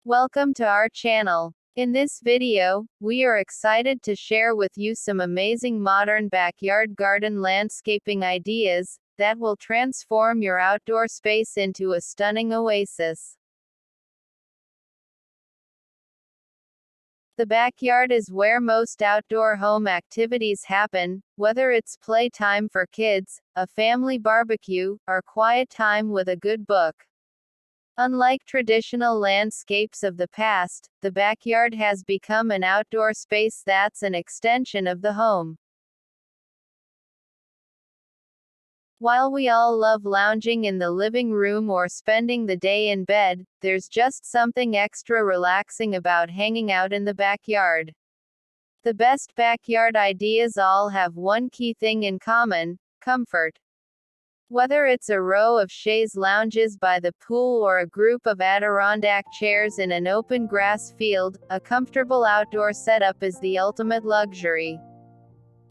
Welcome to our channel. In this video, we are excited to share with you some amazing modern backyard garden landscaping ideas that will transform your outdoor space into a stunning oasis. The backyard is where most outdoor home activities happen, whether it's playtime for kids, a family barbecue, or quiet time with a good book. Unlike traditional landscapes of the past, the backyard has become an outdoor space that's an extension of the home. While we all love lounging in the living room or spending the day in bed, there's just something extra relaxing about hanging out in the backyard. The best backyard ideas all have one key thing in common: comfort. Whether it's a row of chaise lounges by the pool or a group of Adirondack chairs in an open grass field, a comfortable outdoor setup is the ultimate luxury.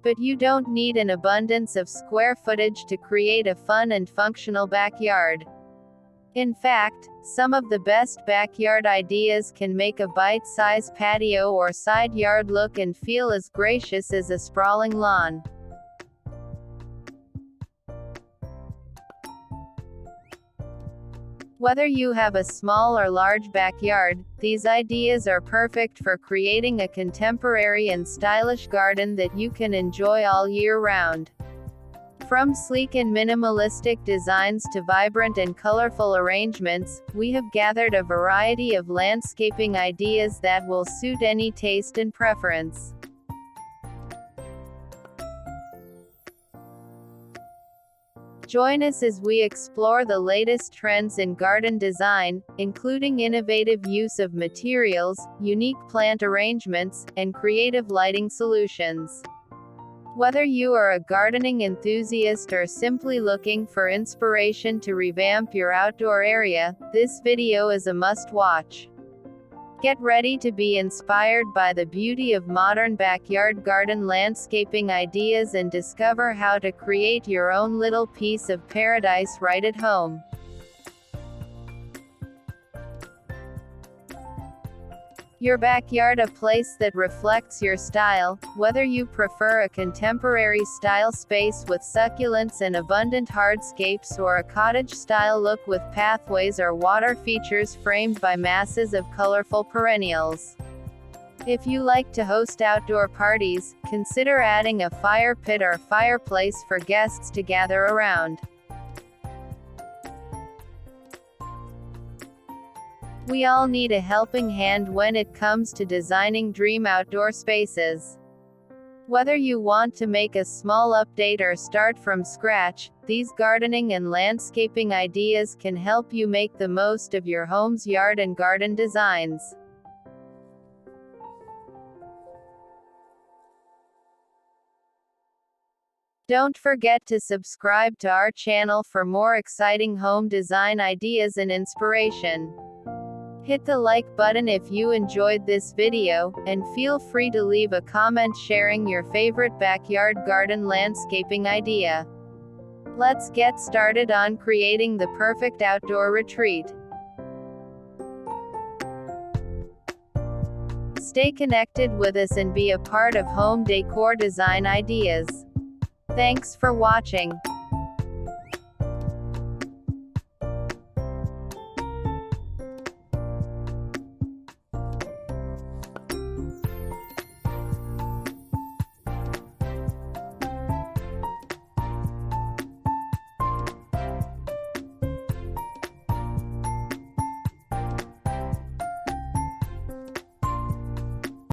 But you don't need an abundance of square footage to create a fun and functional backyard. In fact, some of the best backyard ideas can make a bite-sized patio or side yard look and feel as gracious as a sprawling lawn. Whether you have a small or large backyard, these ideas are perfect for creating a contemporary and stylish garden that you can enjoy all year round. From sleek and minimalistic designs to vibrant and colorful arrangements, we have gathered a variety of landscaping ideas that will suit any taste and preference. Join us as we explore the latest trends in garden design, including innovative use of materials, unique plant arrangements, and creative lighting solutions. Whether you are a gardening enthusiast or simply looking for inspiration to revamp your outdoor area, this video is a must-watch. Get ready to be inspired by the beauty of modern backyard garden landscaping ideas and discover how to create your own little piece of paradise right at home. Your backyard, a place that reflects your style. Whether you prefer a contemporary style space with succulents and abundant hardscapes or a cottage-style look with pathways or water features framed by masses of colorful perennials. If you like to host outdoor parties, consider adding a fire pit or fireplace for guests to gather around. We all need a helping hand when it comes to designing dream outdoor spaces. Whether you want to make a small update or start from scratch, these gardening and landscaping ideas can help you make the most of your home's yard and garden designs. Don't forget to subscribe to our channel for more exciting home design ideas and inspiration. Hit the like button if you enjoyed this video, and feel free to leave a comment sharing your favorite backyard garden landscaping idea. Let's get started on creating the perfect outdoor retreat. Stay connected with us and be a part of home decor design ideas. Thanks for watching.